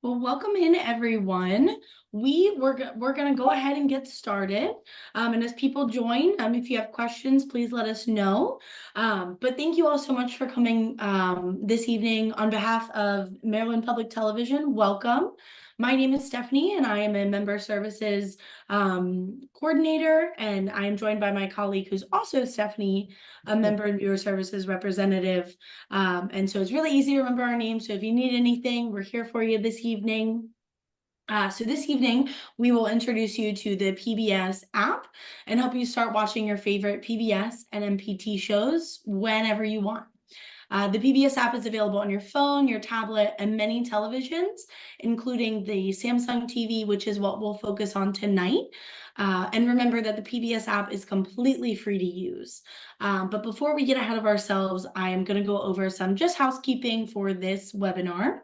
Well, welcome in everyone. We're gonna go ahead and get started. And as people join, if you have questions, please let us know. But thank you all so much for coming this evening on behalf of Maryland Public Television. Welcome. My name is Stephanie, and I am a member services coordinator, and I am joined by my colleague, who's also Stephanie, a member and viewer services representative. And so it's really easy to remember our names. So if you need anything, we're here for you this evening. So this evening, we will introduce you to the PBS app and help you start watching your favorite PBS and MPT shows whenever you want. The PBS app is available on your phone, your tablet, and many televisions, including the Samsung TV, which is what we'll focus on tonight. And remember that the PBS app is completely free to use. But before we get ahead of ourselves, I am going to go over some just housekeeping for this webinar.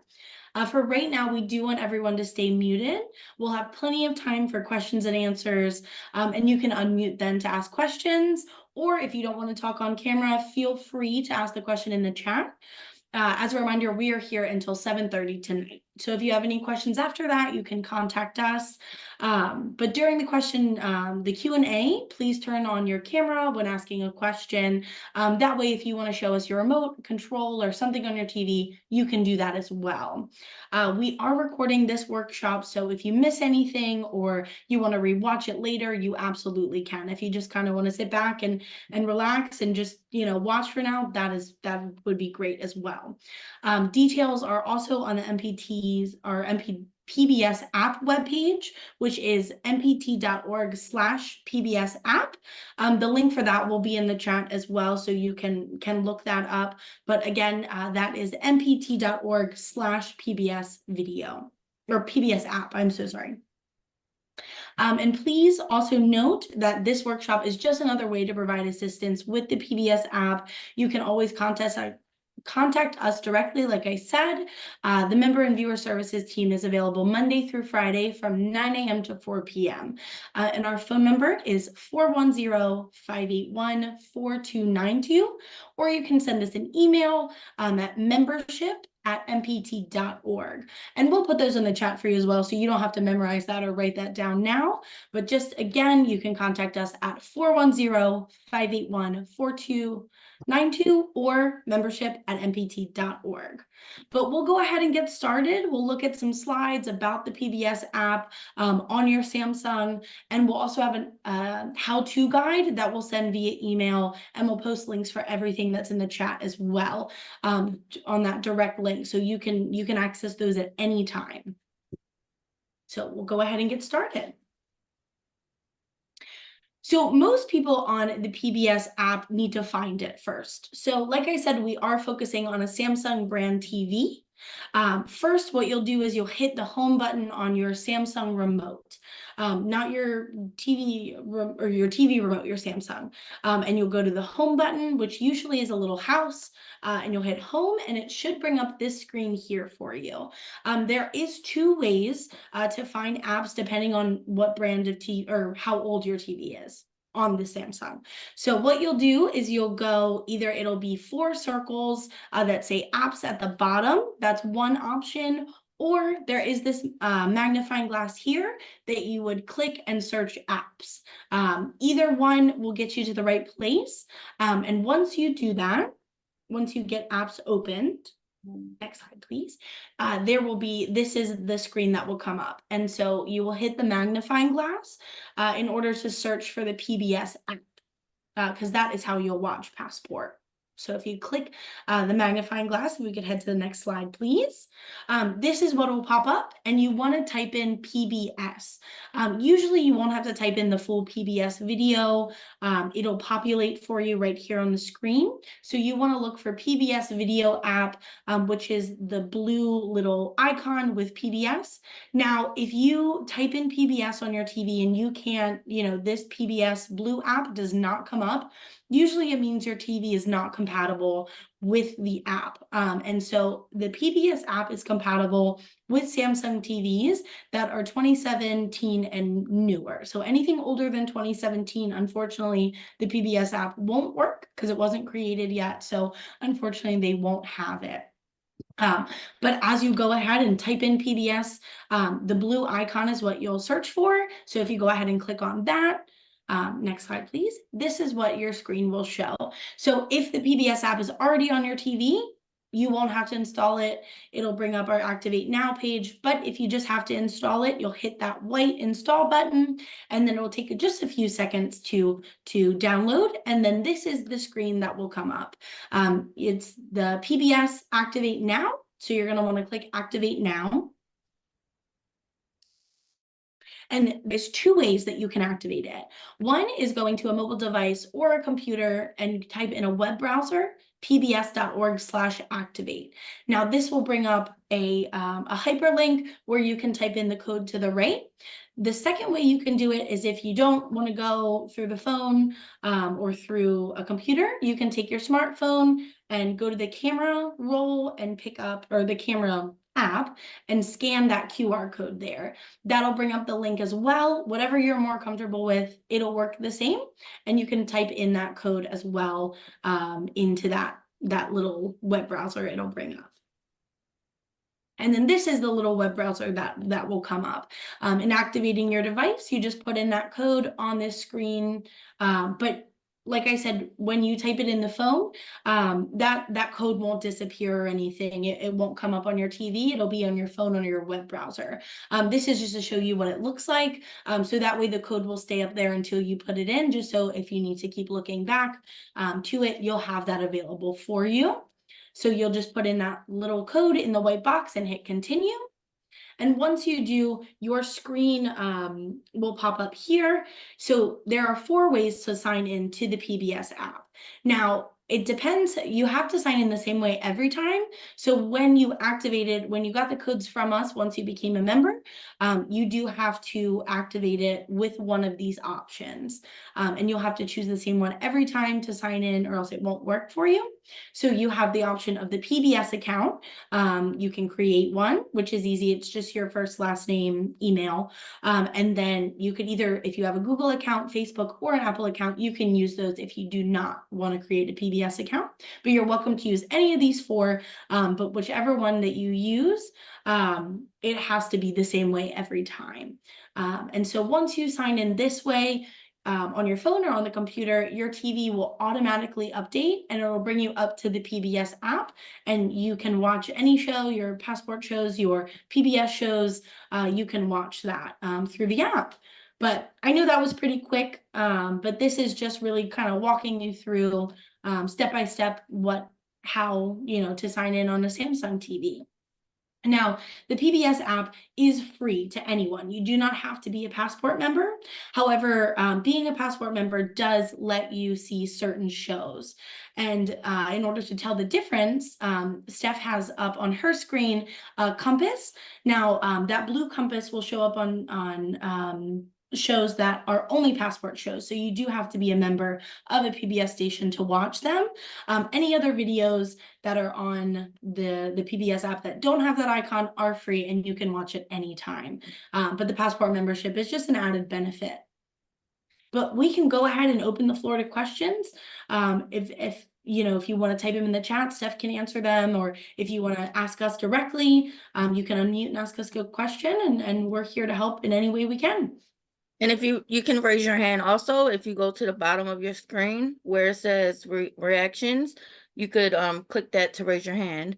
For right now, we do want everyone to stay muted. We'll have plenty of time for questions and answers, and you can unmute then to ask questions, or if you don't want to talk on camera, feel free to ask the question in the chat. As a reminder, we are here until 7:30 tonight. So if you have any questions after that, you can contact us. But during the Q&A, please turn on your camera when asking a question. That way, if you want to show us your remote control or something on your TV, you can do that as well. We are recording this workshop, so if you miss anything or you want to rewatch it later, you absolutely can. If you just kind of want to sit back and relax and just watch for now, that would be great as well. Details are also on the PBS app webpage, which is mpt.org/PBS app. The link for that will be in the chat as well, so you can look that up. But again, that is mpt.org/PBS video or PBS app. I'm so sorry. And please also note that this workshop is just another way to provide assistance with the PBS app. You can always contact us directly. Like I said, the member and viewer services team is available Monday through Friday from 9 a.m. to 4 p.m. And our phone number is 410-581-4292, or you can send us an email at membership@mpt.org. And we'll put those in the chat for you as well, so you don't have to memorize that or write that down now. But just again, you can contact us at 410-581-4292 or membership@mpt.org. But we'll go ahead and get started. We'll look at some slides about the PBS app on your Samsung, and we'll also have a how-to guide that we'll send via email, and we'll post links for everything that's in the chat as well on that direct link, so you can access those at any time. So we'll go ahead and get started. So most people on the PBS app need to find it first. So like I said, we are focusing on a Samsung brand TV. First, what you'll do is you'll hit the home button on your Samsung remote, not your TV or your TV remote, your Samsung. And you'll go to the home button, which usually is a little house, and you'll hit home, and it should bring up this screen here for you. There is two ways to find apps depending on what brand of TV or how old your TV is on the Samsung. So what you'll do is you'll go, either it'll be 4 circles that say apps at the bottom. That's one option. Or there is this magnifying glass here that you would click and search apps. Either one will get you to the right place. And once you do that, once you get apps opened, next slide, please. This is the screen that will come up. And so you will hit the magnifying glass in order to search for the PBS app, because that is how you'll watch Passport. So if you click the magnifying glass, if we could head to the next slide, please. This is what will pop up, and you want to type in PBS. Usually you won't have to type in the full PBS video. It'll populate for you right here on the screen. So you want to look for PBS video app, which is the blue little icon with PBS. Now, if you type in PBS on your TV and you can't, this PBS blue app does not come up, usually it means your TV is not compatible with the app. And so the PBS app is compatible with Samsung TVs that are 2017 and newer. So anything older than 2017, unfortunately, the PBS app won't work because it wasn't created yet. So unfortunately, they won't have it. But as you go ahead and type in PBS, the blue icon is what you'll search for. So if you go ahead and click on that, next slide, please. This is what your screen will show. So if the PBS app is already on your TV, you won't have to install it. It'll bring up our Activate Now page. But if you just have to install it, you'll hit that white install button, and then it will take just a few seconds to download. And then this is the screen that will come up. It's the PBS Activate Now. So you're going to want to click Activate Now. And there's two ways that you can activate it. One is going to a mobile device or a computer and type in a web browser, pbs.org/activate. Now this will bring up a hyperlink where you can type in the code to the right. The second way you can do it is if you don't want to go through the phone or through a computer, you can take your smartphone and go to the camera roll and pick up, or the camera app, and scan that QR code there. That'll bring up the link as well. Whatever you're more comfortable with, it'll work the same. And you can type in that code as well into that little web browser it'll bring up. And then this is the little web browser that will come up. In activating your device, you just put in that code on this screen. But like I said, when you type it in the phone, that code won't disappear or anything. It won't come up on your TV. It'll be on your phone or your web browser. This is just to show you what it looks like. So that way the code will stay up there until you put it in, just so if you need to keep looking back to it, you'll have that available for you. So you'll just put in that little code in the white box and hit continue. And once you do, your screen will pop up here. So there are 4 ways to sign in to the PBS app. Now, it depends. You have to sign in the same way every time. So when you got the codes from us, once you became a member, you do have to activate it with one of these options. And you'll have to choose the same one every time to sign in, or else it won't work for you. So you have the option of the PBS account. You can create one, which is easy. It's just your first, last name, email. And then you could either, if you have a Google account, Facebook, or an Apple account, you can use those if you do not want to create a PBS account. But you're welcome to use any of these 4, but whichever one that you use, it has to be the same way every time. And so once you sign in this way, on your phone or on the computer, your TV will automatically update and it will bring you up to the PBS app, and you can watch any show, your passport shows, your PBS shows, you can watch that through the app. But I know that was pretty quick, but this is just really kind of walking you through step by step how to sign in on a Samsung TV. Now, the PBS app is free to anyone. You do not have to be a Passport member. However, being a Passport member does let you see certain shows. And in order to tell the difference, Steph has up on her screen a compass. Now, that blue compass will show up on shows that are only Passport shows. So you do have to be a member of a PBS station to watch them. Any other videos that are on the PBS app that don't have that icon are free, and you can watch it anytime. But the Passport membership is just an added benefit. But we can go ahead and open the floor to questions. If you want to type them in the chat, Steph can answer them, or if you want to ask us directly, you can unmute and ask us a question, and we're here to help in any way we can. And if you can raise your hand also, if you go to the bottom of your screen where it says reactions, you could click that to raise your hand.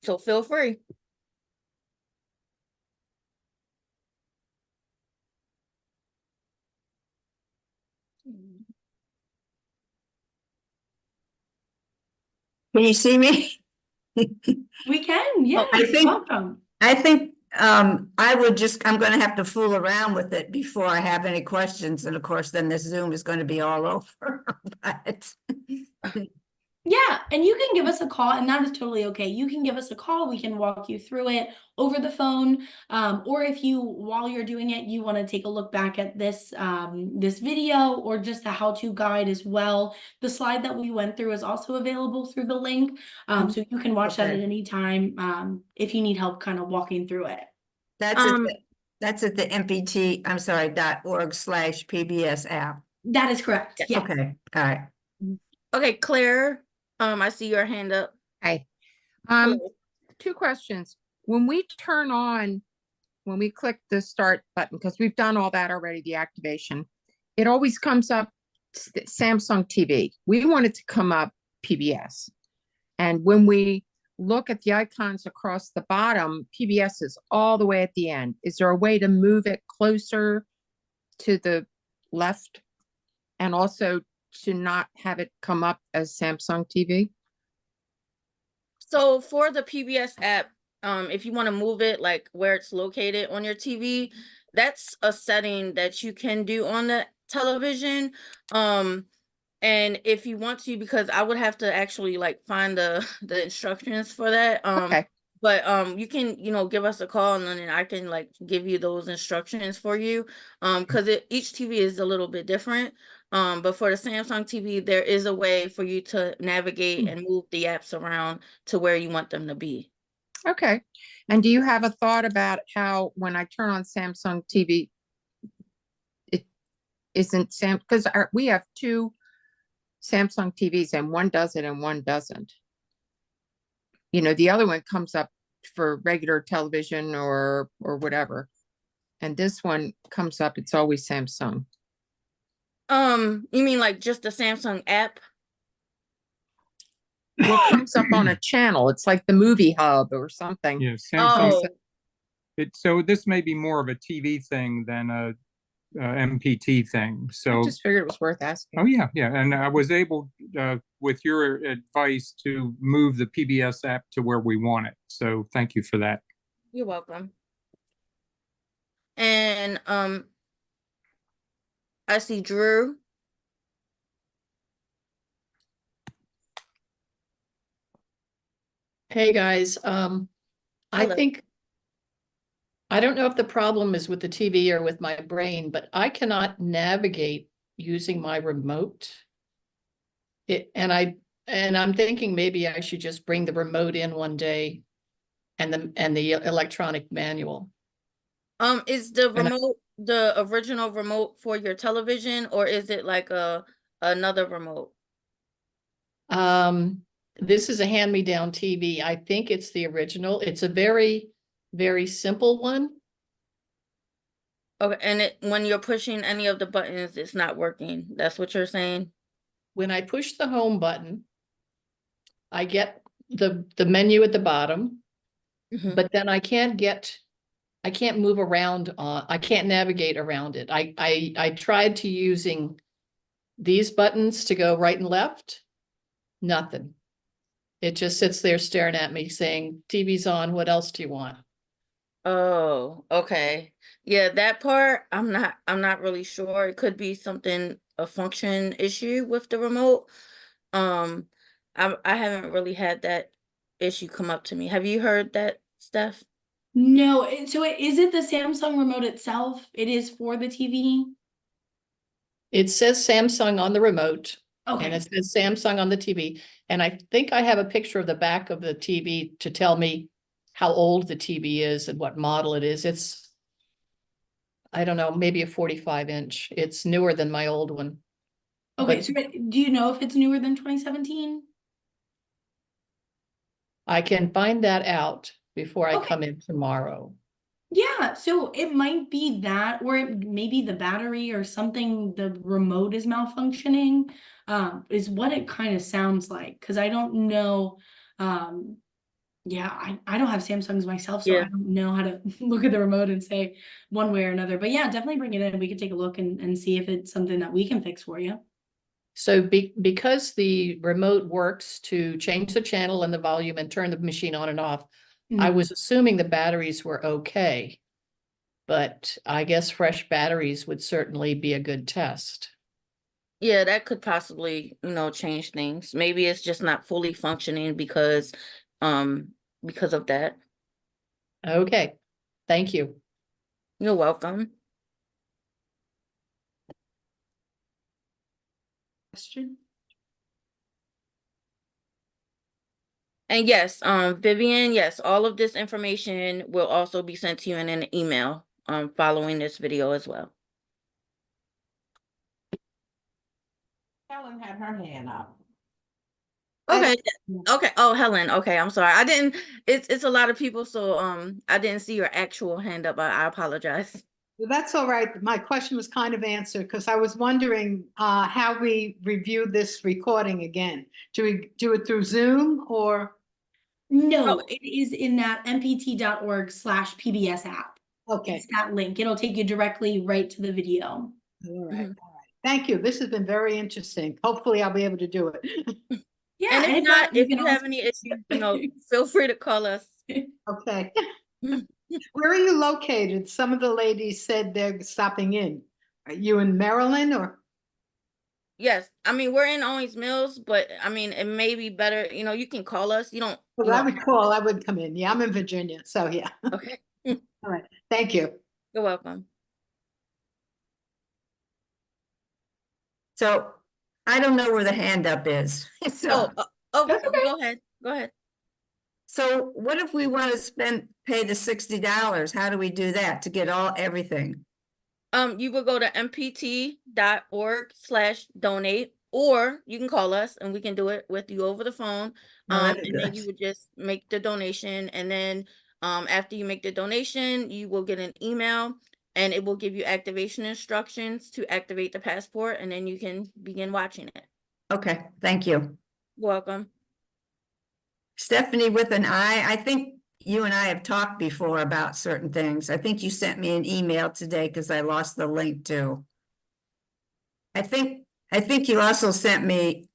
So feel free. Can you see me? We can, yeah. Welcome. I think I'm going to have to fool around with it before I have any questions. And of course, then this Zoom is going to be all over. But yeah, and you can give us a call, and that is totally okay. You can give us a call. We can walk you through it over the phone. Or if while you're doing it, you want to take a look back at this video or just the how-to guide as well. The slide that we went through is also available through the link. So you can watch that at any time if you need help kind of walking through it. That's at the MPT, .org/PBS app. That is correct. Yeah. Okay. All right. Okay, Claire, I see your hand up. Hi. Hello. Two questions. When we click the start button, because we've done all that already, the activation, it always comes up Samsung TV. We want it to come up PBS. And when we look at the icons across the bottom, PBS is all the way at the end. Is there a way to move it closer to the left and also to not have it come up as Samsung TV? So for the PBS app, if you want to move it like where it's located on your TV, that's a setting that you can do on the television. And if you want to, because I would have to actually like find the the instructions for that. Okay. But you can, give us a call and then I can like give you those instructions for you. Because each TV is a little bit different. But for the Samsung TV, there is a way for you to navigate and move the apps around to where you want them to be. Okay. And do you have a thought about how when I turn on Samsung TV, it isn't because we have two Samsung TVs and one does it and one doesn't. The other one comes up for regular television or whatever. And this one comes up, it's always Samsung. You mean like just the Samsung app? Well, it comes up on a channel. It's like the movie hub or something. Yeah, Samsung. Oh, So this may be more of a TV thing than a MPT thing. I So, just figured it was worth asking. oh yeah, and I was able, with your advice, to move the PBS app to where we want it. So thank you for that. you're welcome. And I see Drew. Hey, guys, Hello. I don't know if the problem is with the TV or with my brain, but I cannot navigate using my remote. And I'm thinking maybe I should just bring the remote in one day and the electronic manual. Is the And I- remote the original remote for your television, or is it like another remote? This is a hand-me-down TV. I think it's the original. It's a very, very simple one. Okay, and when you're pushing any of the buttons, it's not working. That's what you're saying? When I push the home button, I get the menu at the bottom, Mhm. but then I can't move around I can't navigate around it. I tried to using these buttons to go right and left, nothing. It just sits there staring at me saying, TV's on, what else do you want? Oh, okay. Yeah, that part I'm not really sure. It could be a function issue with the remote. Um, I haven't really had that issue come up to me. Have you heard that, Steph? No, is it the Samsung remote itself? It is for the TV? It says Samsung on the remote and Okay, it says Samsung on the TV. And I think I have a picture of the back of the TV to tell me how old the TV is and what model it is. It's, I don't know, maybe a 45-inch. It's newer than my old one. okay, But so do you know if it's newer than 2017? I can find that out before I Okay. come in tomorrow. Yeah, so it might be that, or it may be the battery or something, the remote is malfunctioning, is what it kind of sounds like, because I don't know. Yeah, I don't have Samsungs myself, so I Yeah. don't know how to look at the remote and say one way or another. But yeah, definitely bring it in. We could take a look and see if it's something that we can fix for you. So because the remote works to change the channel and the volume and turn the machine on and off, I Mhm. was assuming the batteries were okay. But I guess fresh batteries would certainly be a good test. Yeah, that could possibly, change things. Maybe it's just not fully functioning because of that. Okay, thank you. You're welcome. Question? And yes, Vivian, yes, all of this information will also be sent to you in an email following this video as well. Helen had her hand up. Okay, Okay. Oh, Helen. Okay, I'm sorry. I didn't. It's a lot of people, so I didn't see your actual hand up. I apologize. Well, that's all right. My question was kind of answered because I was wondering how we review this recording again. Do we do it through Zoom or? No, it is in that mpt.org/PBS app. Okay. It's that link. It'll take you directly right to the video. All right. Mhm. All right. Thank you. This has been very interesting. Hopefully I'll be able to do it. Yeah, And if if not, if can you have also- any issues, feel free to call us. Okay. Mhm. Where are you located? Some of the ladies said they're stopping in. Are you in Maryland or? Yes, I mean we're in Owings Mills, but I mean it may be better. You can call us. You Well, I don't. would call, I would come in. Yeah, I'm in Virginia. So yeah. Okay, All right. Thank you. you're welcome. So I don't know where the hand up is. So, That's okay. Go ahead. Go ahead. so what if we want to pay the $60? How do we do that to get everything? You would go to mpt.org/donate, or you can call us and we can do it with you over the phone. Oh, that'd be And then good. you would just make the donation, and then after you make the donation, you will get an email and it will give you activation instructions to activate the passport, and then you can begin watching it. Okay, thank you. You're welcome. Stephanie with an I think you and I have talked before about certain things. I think you sent me an email today because I lost the link too. I think you also sent me,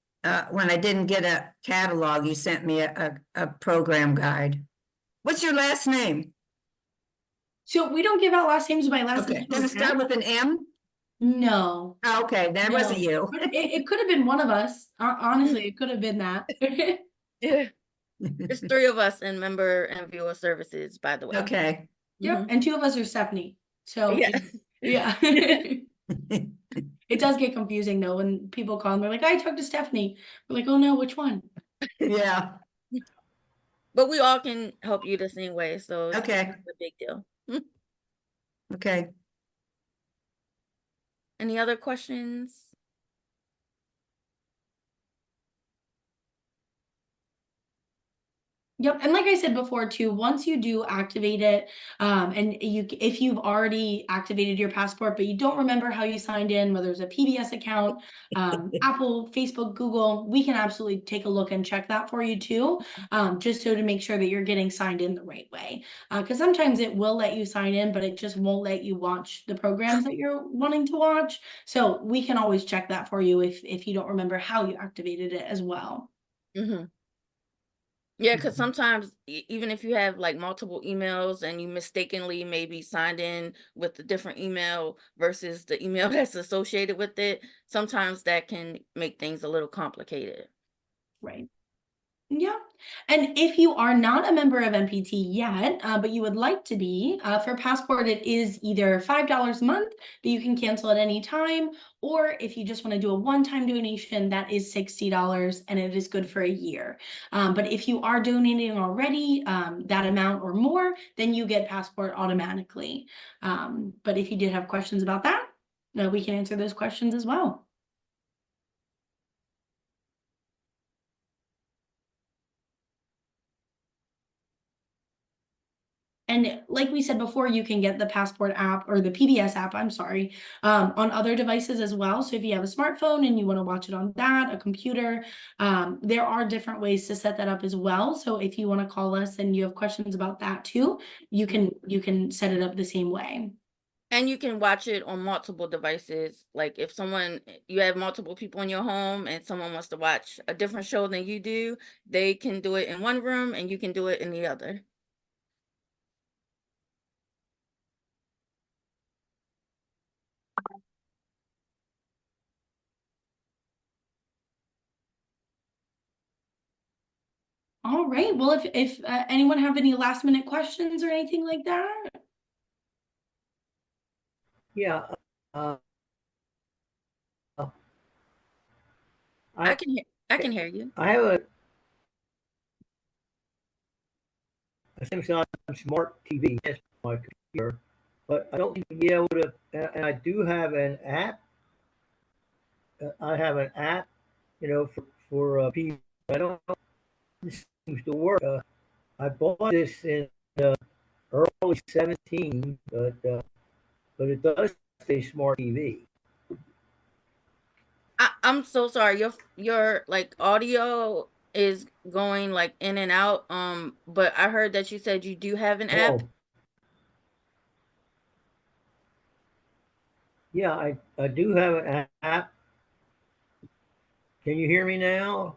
when I didn't get a catalog, you sent me a program guide. What's your last name? So we don't give out last names. My last Okay, name does it start with an M? No. Oh, okay, that wasn't No. you. But it could have been one of us. Honestly, it could have been that. Yeah, there's 3 of us in member and viewer services, by the way. Okay. Yep. Mhm. And 2 of us are Stephanie. So Yeah. yeah. It does get confusing though when people call and they're like, I talked to Stephanie. We're like, oh no, which one? Yeah, But we all can help you the same way, so it's okay, not a big deal. okay. Any other questions? Yep, and like I said before too, once you do activate it, and if you've already activated your passport, but you don't remember how you signed in, whether it's a PBS account, Apple, Facebook, Google, we can absolutely take a look and check that for you too, just so to make sure that you're getting signed in the right way. Because sometimes it will let you sign in, but it just won't let you watch the programs that you're wanting to watch. So we can always check that for you if you don't remember how you activated it as well. Mm-hmm. Yeah, because sometimes even if you have like multiple emails and you mistakenly maybe signed in with a different email versus the email that's associated with it, sometimes that can make things a little complicated. Right. Yeah. And if you are not a member of MPT yet, but you would like to be, for Passport, it is either $5 a month, but you can cancel at any time. Or if you just want to do a one-time donation, that is $60 and it is good for a year. But if you are donating already that amount or more, then you get Passport automatically. But if you did have questions about that, no, we can answer those questions as well. And like we said before, you can get the Passport app or the PBS app, I'm sorry, on other devices as well. So if you have a smartphone and you want to watch it on that, a computer, there are different ways to set that up as well. So if you want to call us and you have questions about that too, you can set it up the same way. And you can watch it on multiple devices. Like if you have multiple people in your home and someone wants to watch a different show than you do, they can do it in one room and you can do it in the other. All right. Well, if anyone have any last minute questions or anything like that. Yeah. Uh, I I can hear you. I have a Samsung smart TV yes, on my computer, but I don't seem to be able to. And I do have an app. I have an app, for PBS. I don't know seems to work. I bought this in early 17, but it does say smart TV. I'm so sorry. Your like audio is going like in and out. But I heard that you said you do have an app. Oh. Yeah, I do have an app. Can you hear me now?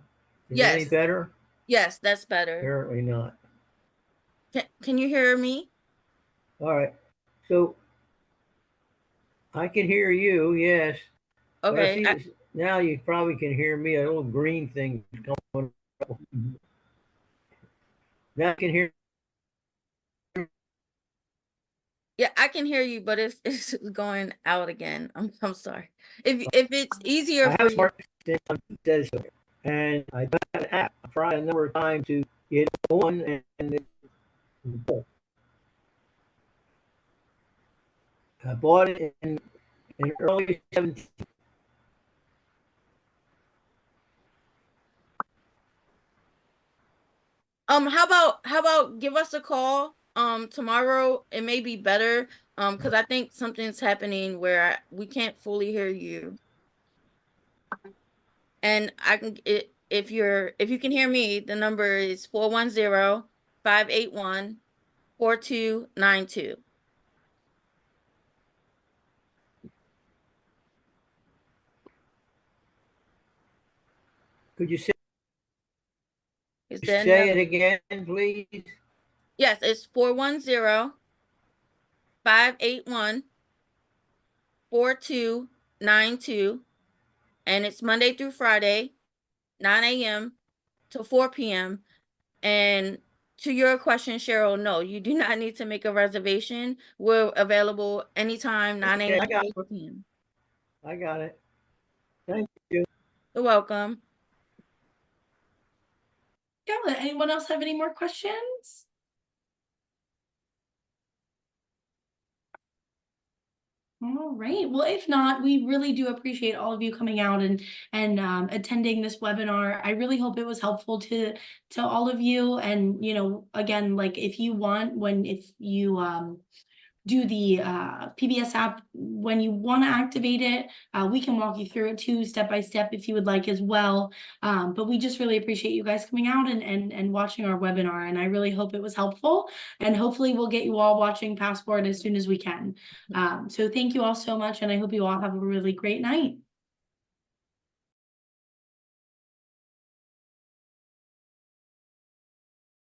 Is it any Yes. better? Yes, that's better. Apparently not. Can you hear me? All right. So I can hear you, yes. But I Okay. see this, now you probably can hear me. A little green thing is going up. Now I can hear. Yeah, I can hear you, but it's going out again. I'm sorry. If it's easier I for have a you. smart system that says so. And I got an app. I tried a number of times to get on, and I bought it in early 17. How about give us a call tomorrow? It may be better because I think something's happening where we can't fully hear you. And I can if you can hear me, the number is 410-581-4292. Could you Is there any say it other? again, please? Yes, it's 410-581-4292. And it's Monday through Friday, 9 a.m. to 4 p.m. And to your question, Cheryl, no, you do not need to make a reservation. We're available anytime, 9 Okay, a.m. I got to it. 4 p.m. I got it. Thank you. You're welcome. Yeah, anyone else have any more questions? All right. Well, if not, we really do appreciate all of you coming out and attending this webinar. I really hope it was helpful to all of you. And again, like if you want, if you do the PBS app, when you want to activate it, we can walk you through it too, step by step, if you would like as well. But we just really appreciate you guys coming out and watching our webinar. And I really hope it was helpful. And hopefully we'll get you all watching Passport as soon as we can. So thank you all so much. And I hope you all have a really great night.